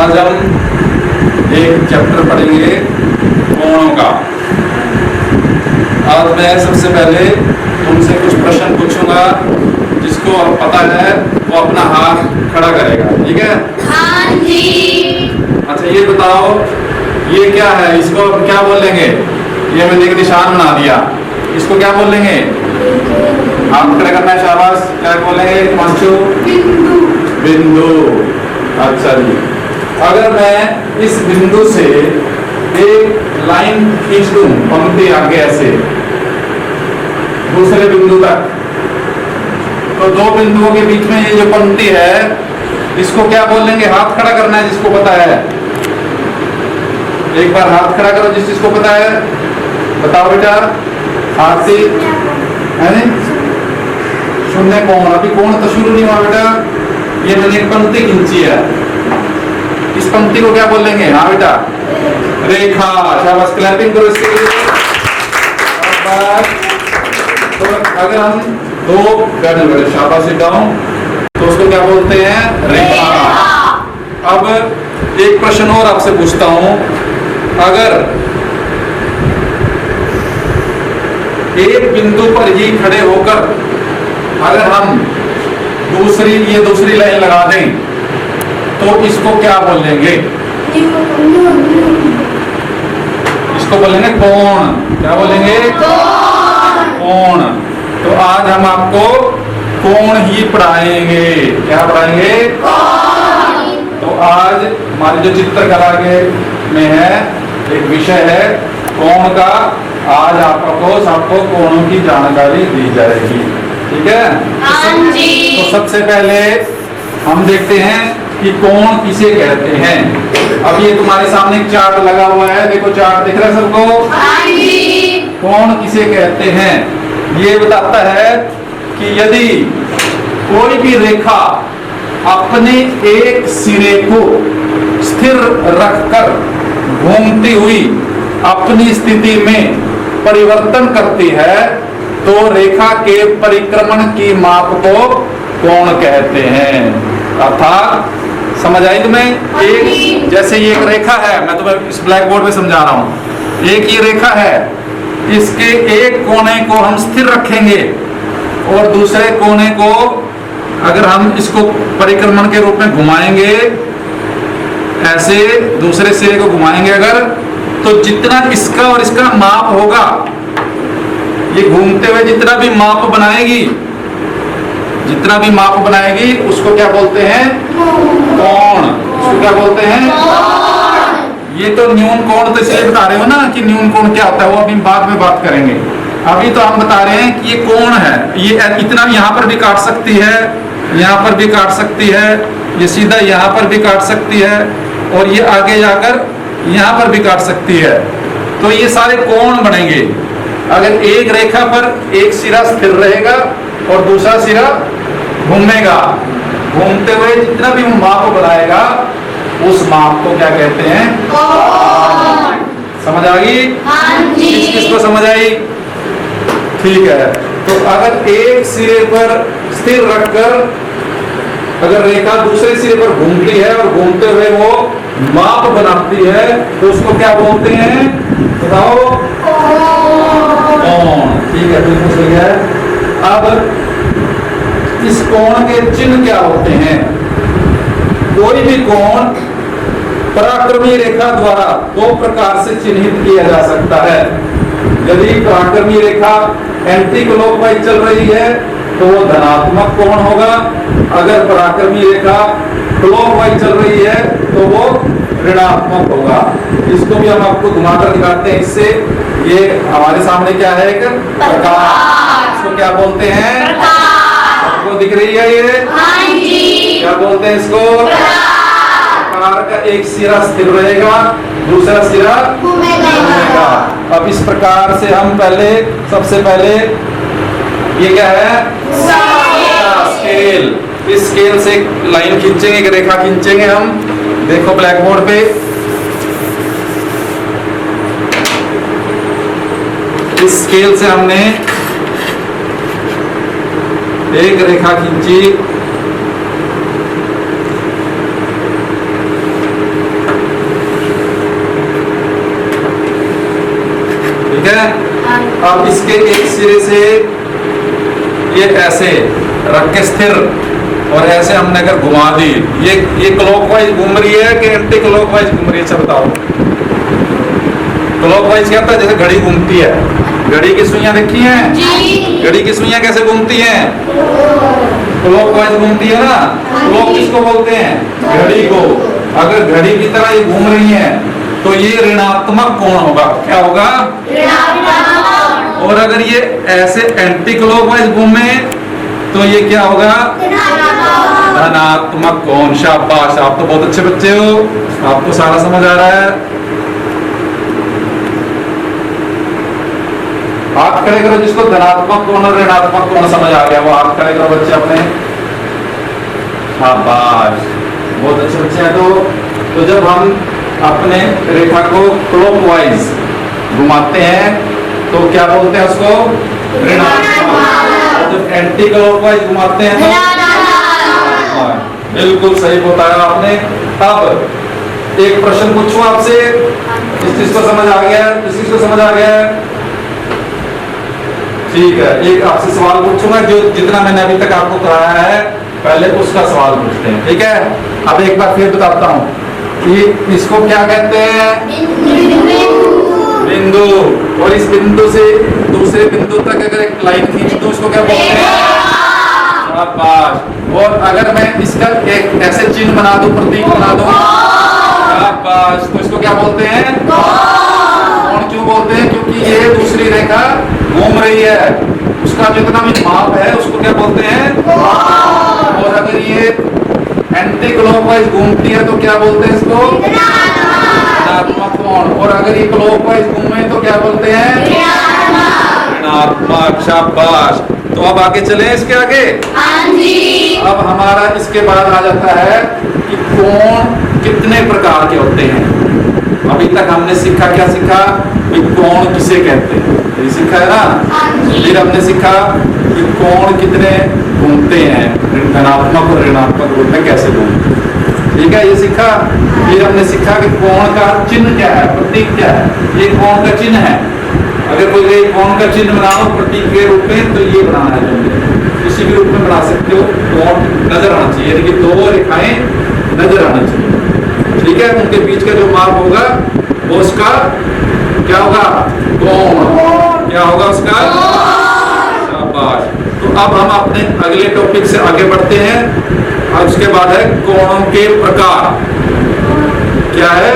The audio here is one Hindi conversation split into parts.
आज हम एक चैप्टर पढ़ेंगे कोणों का। आज मैं सबसे पहले तुमसे कुछ प्रश्न पूछूंगा, जिसको पता है वो अपना हाथ खड़ा करेगा, ठीक है? हाँ जी। अच्छा ये बताओ, ये क्या है? इसको क्या बोलेंगे? ये मैंने एक निशान बना दिया, इसको क्या बोलेंगे? हाथ खड़ा करना है, शाबाश। क्या बोलेंगे हिमांशु? बिंदु। बिंदु। अच्छा जी, अगर मैं इस बिंदु से एक लाइन खींच दूं, पंक्ति आगे ऐसे दूसरे बिंदु तक, तो दो बिंदुओं के बीच में ये जो पंक्ति है, इसको क्या बोलेंगे? हाथ खड़ा करना है जिसको पता है। एक बार हाथ खड़ा करो जिस जिसको पता है, बताओ बेटा। हाथ से है शून्य कोण, अभी कोण तो शुरू नहीं हुआ बेटा। ये मैंने एक पंक्ति खींची है, इस पंक्ति को क्या बोलेंगे? हाँ बेटा, रेखा। शाबाश, क्लैपिंग करो इसके लिए। तो अगर हम दो बैठे शाबाश सिट डाउन, तो उसको क्या बोलते हैं? रेखा। अब एक प्रश्न और आपसे पूछता हूं, अगर एक बिंदु पर ही खड़े होकर अगर हम दूसरी लाइन लगा दें, तो इसको क्या बोलेंगे? इसको बोलेंगे कोण। क्या बोलेंगे? कोण। तो आज हम आपको कोण ही पढ़ाएंगे। क्या पढ़ाएंगे? तो आज हमारी जो चित्रकला के में है एक विषय है कोण का। आज आपको सबको कोणों की जानकारी दी जाएगी, ठीक है? हाँ जी। तो सबसे पहले हम देखते हैं कि कोण किसे कहते हैं। अब ये तुम्हारे सामने एक चार्ट लगा हुआ है, देखो चार्ट दिख रहा है सबको? हाँ जी। कोण किसे कहते हैं? ये बताता है कि यदि कोई भी रेखा अपने एक सिरे को स्थिर रखकर घूमती हुई अपनी स्थिति में परिवर्तन करती है, तो रेखा के परिक्रमण की माप को कोण कहते हैं। अर्थात समझ आई तुम्हें? एक जैसे ये एक रेखा है, मैं तुम्हें इस ब्लैक बोर्ड पे समझा रहा हूं। एक ये रेखा है, इसके एक कोने को हम स्थिर रखेंगे और दूसरे कोने को अगर हम इसको परिक्रमण के रूप में घुमाएंगे, ऐसे दूसरे सिरे को घुमाएंगे अगर, तो जितना इसका और इसका माप होगा, ये घूमते हुए जितना भी माप बनाएगी उसको क्या बोलते हैं? कोण। उसको क्या बोलते हैं? ये तो न्यून कोण तो इसलिए बता रहे हो ना कि न्यून कोण क्या होता है, वो अभी बाद में बात करेंगे। अभी तो हम बता रहे हैं कि ये कोण है, ये इतना यहाँ पर भी काट सकती है, यहाँ पर भी काट सकती है, ये सीधा यहाँ पर भी काट सकती है, और ये आगे जाकर यहाँ पर भी काट सकती है। तो ये सारे कोण बनेंगे अगर एक रेखा पर एक सिरा स्थिर रहेगा और दूसरा सिरा घूमेगा। घूमते हुए जितना भी माप बनाएगा, उस माप को क्या कहते हैं? कोण। समझ आ गई? हाँ जी। किसको समझ आई? ठीक है। तो अगर एक सिरे पर स्थिर रखकर अगर रेखा दूसरे सिरे पर घूमती है और घूमते हुए वो माप बनाती है, तो उसको क्या बोलते हैं? बताओ। कोण। ठीक है, बिल्कुल सही है। अब इस कोण के चिन्ह क्या होते हैं? कोई भी कोण पराक्रमी रेखा द्वारा दो प्रकार से चिन्हित किया जा सकता है। यदि पराक्रमी रेखा एंटी क्लॉकवाइज चल रही है तो वो धनात्मक कोण होगा। अगर पराक्रमी रेखा क्लॉकवाइज चल रही है तो वो ऋणात्मक होगा। इसको भी हम आपको घुमाकर दिखाते हैं। इससे ये हमारे सामने क्या है? एक प्रकाश। इसको क्या बोलते हैं? आपको दिख रही है ये? हाँ जी। क्या बोलते हैं इसको? प्रकार का एक सिरा स्थिर रहेगा, दूसरा सिरा घूमेगा। अब इस प्रकार से हम सबसे पहले ये क्या है? स्केल। इस स्केल से एक लाइन खींचेंगे, एक रेखा खींचेंगे हम। देखो ब्लैक बोर्ड पे, इस स्केल से हमने एक रेखा खींची, है। अब इसके एक सिरे से ये ऐसे रख के स्थिर, और ऐसे हमने अगर घुमा दी, ये क्लॉकवाइज घूम रही है कि एंटी क्लॉकवाइज घूम रही है? अच्छा बताओ। क्लॉकवाइज क्या होता है? जैसे घड़ी घूमती है, घड़ी की सुइयां देखी हैं? जी। घड़ी की सुइयां कैसे घूमती हैं? क्लॉकवाइज घूमती है ना। क्लॉक किसको बोलते हैं? घड़ी को। अगर घड़ी की तरह ये घूम रही है तो ये ऋणात्मक कोण होगा। क्या होगा? और अगर ये ऐसे एंटी क्लॉकवाइज घूमे तो ये क्या होगा? धनात्मक कोण। शाबाश, आप तो बहुत अच्छे बच्चे हो, आपको सारा समझ आ रहा है। हाथ खड़े करो जिसको धनात्मक कोण और ऋणात्मक कोण समझ आ गया, वो हाथ खड़े करो बच्चे अपने। शाबाश, बहुत अच्छे बच्चे हैं। तो जब हम अपने रेखा को क्लॉकवाइज घुमाते हैं तो क्या बोलते हैं उसको? ऋणात्मक। जब एंटी क्लॉकवाइज घुमाते हैं तो बिल्कुल सही बताया आपने। अब एक प्रश्न पूछूं आपसे, इस चीज को समझ आ गया? इस चीज को समझ आ गया? ठीक है, एक आपसे सवाल पूछूंगा जो जितना मैंने अभी तक आपको कराया है, पहले उसका सवाल पूछते हैं, ठीक है? अब एक बार फिर बताता हूँ कि इसको क्या कहते हैं? बिंदु। और इस बिंदु से दूसरे बिंदु तक अगर एक लाइन खींच दूं इसको क्या बोलते हैं? शाबाश। और अगर मैं इसका एक ऐसे चिन्ह बना दूं, प्रतीक बना दूं, शाबाश, तो इसको क्या बोलते हैं? कोण। क्यों बोलते हैं? क्योंकि ये दूसरी रेखा घूम रही है, उसका जितना भी माप है उसको क्या बोलते हैं? और अगर ये एंटी क्लॉकवाइज घूमती है तो क्या बोलते हैं इसको? ऋणात्मक कोण। और अगर ये क्लॉकवाइज घूमे तो क्या बोलते हैं? ऋणात्मक। शाबाश। तो अब आगे चले इसके आगे। हाँ जी। अब हमारा इसके बाद आ जाता है कि कोण कितने प्रकार के होते हैं। अभी तक हमने सीखा, क्या सीखा? कि कोण किसे कहते हैं, ये सीखा है ना। फिर हमने सीखा कि कोण कितने घूमते हैं, धनात्मक और ऋणात्मक रूप में कैसे घूमते हैं, ठीक है, ये सीखा। फिर हमने सीखा कि कोण का चिन्ह क्या है, प्रतीक क्या है। ये कोण का चिन्ह है। अगर कोई कोण का चिन्ह बनाओ प्रतीक के रूप में तो ये बनाना है, तुमने किसी भी रूप में बना सकते हो। कोण नजर आना चाहिए, यानी कि दो रेखाएं नजर आना चाहिए, ठीक है। उनके बीच का जो माप होगा वो उसका क्या होगा? कोण। क्या होगा उसका? शाबाश। तो अब हम अपने अगले टॉपिक से आगे बढ़ते हैं। और उसके बाद है कोणों के प्रकार। क्या है?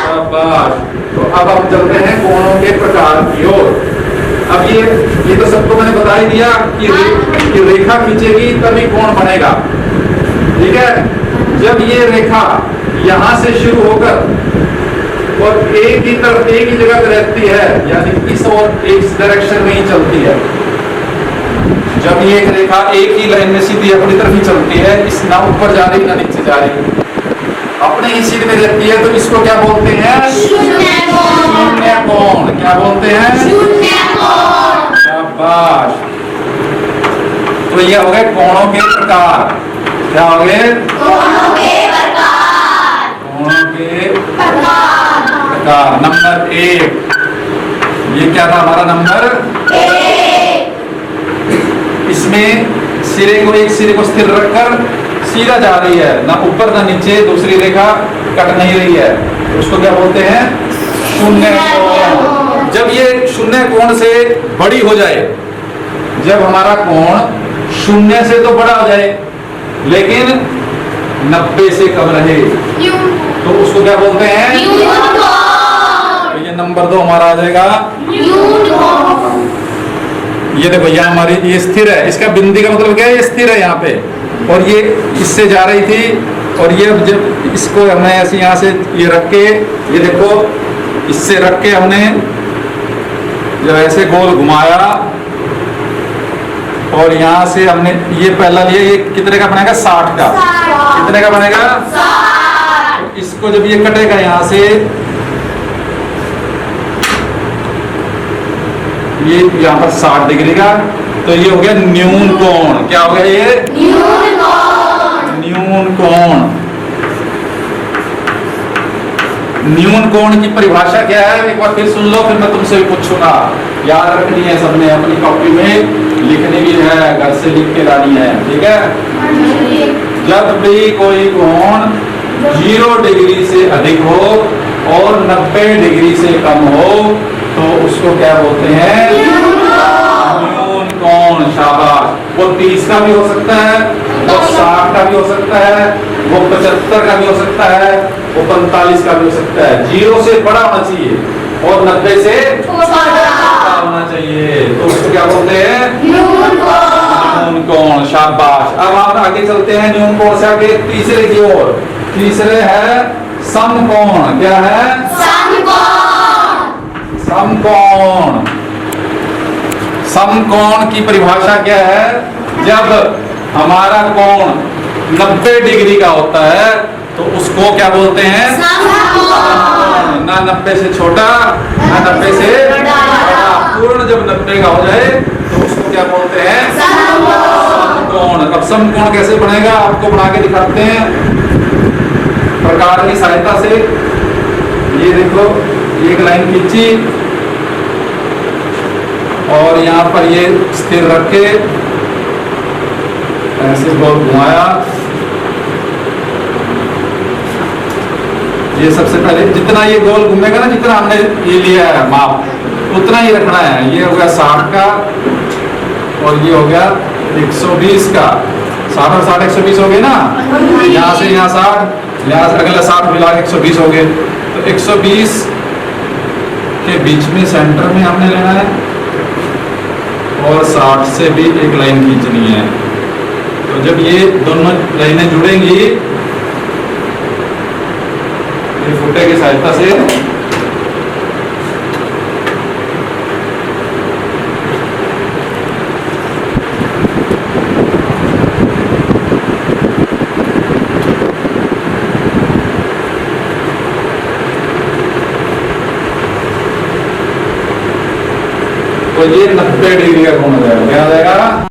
शाबाश। तो अब हम चलते हैं कोणों के प्रकार की ओर। अब ये तो सबको मैंने बता ही दिया कि रेखा खींचेगी तभी कोण बनेगा, ठीक है। जब ये रेखा यहां से शुरू होकर और एक ही तरफ, एक ही जगह रहती है, यानी इस और इस डायरेक्शन में ही चलती है। जब ये एक रेखा एक ही लाइन में सीधी अपनी तरफ ही चलती है, इस ना ऊपर जा रही ना नीचे जा रही, अपने ही सीध में रहती है, तो इसको क्या बोलते हैं? शून्य कोण। क्या बोलते हैं? शून्य कोण। शाबाश। तो ये हो गए कोणों के प्रकार। क्या हो गए? कोणों के प्रकार। कोणों के प्रकार। नंबर 1, ये क्या था हमारा? नंबर 1। इसमें सिरे को, एक सिरे को स्थिर रखकर सीधा जा रही है, ना ऊपर ना नीचे, दूसरी रेखा कट नहीं रही है, उसको क्या बोलते हैं? शून्य कोण। जब ये शून्य कोण से बड़ी हो जाए, जब हमारा कोण शून्य से तो बड़ा हो जाए लेकिन 90 से कम रहे तो उसको क्या बोलते हैं? तो ये नंबर 2 हमारा आ जाएगा। ये देखो यहाँ हमारी ये स्थिर है, इसका बिंदी का मतलब क्या है? ये स्थिर है यहाँ पे, और ये इससे जा रही थी, और ये जब इसको हमने ऐसे यहाँ से ये रख के, ये देखो इससे रख के हमने जब ऐसे गोल घुमाया और यहाँ से हमने ये पहला लिया, ये कितने का बनेगा? 60 का। कितने का बनेगा? 60। तो इसको जब ये कटेगा यहाँ से, ये यहाँ पर 60 डिग्री का, तो ये हो गया न्यून कोण। क्या हो गया ये? न्यून कोण। न्यून कोण। न्यून कोण की परिभाषा क्या है, एक बार फिर सुन लो, फिर मैं तुमसे भी पूछूंगा। याद रखनी है सबने, अपनी कॉपी में लिखनी भी है, घर से लिख के लानी है, ठीक है। जब भी कोई कोण 0 डिग्री से अधिक हो और 90 डिग्री से कम हो तो उसको क्या बोलते हैं, न्यून कोण। शाबाश। वो 30 का भी हो सकता है, वो 60 का भी हो सकता है, वो 75 का भी हो सकता है, वो 45 का भी हो सकता है। 0 से बड़ा होना चाहिए और 90 से छोटा होना चाहिए, तो उसको क्या बोलते हैं, न्यून कोण। शाबाश। अब आप आगे चलते हैं न्यून कोण से आगे तीसरे की ओर। तीसरे है समकोण। क्या है, समकोण। समकोण की परिभाषा क्या है, जब हमारा कोण 90 डिग्री का होता है तो उसको क्या बोलते हैं, समकोण। ना 90 से छोटा ना 90 से बड़ा, पूर्ण जब 90 का हो जाए तो उसको क्या बोलते हैं, समकोण। अब समकोण कैसे बनेगा आपको बना के दिखाते हैं प्रकार की सहायता से। ये देखो, एक लाइन खींची और यहाँ पर ये स्थिर रखे, ऐसे गोल घुमाया। ये सबसे पहले जितना ये गोल घूमेगा ना, जितना हमने ये लिया है माप, उतना ही रखना है। ये हो गया 60 का और ये हो गया 120 का। 60 और 60 120 हो गए ना, यहाँ से यहाँ 60, यहाँ से अगला 60 मिला के 120 हो गए। तो 120 के बीच में सेंटर में हमने लेना है और 60 से भी एक लाइन खींचनी है। तो जब ये दोनों लाइनें जुड़ेंगी ये फुटे की सहायता से, तो ये 90 डिग्री का कोण हो जाएगा। क्या हो जाएगा,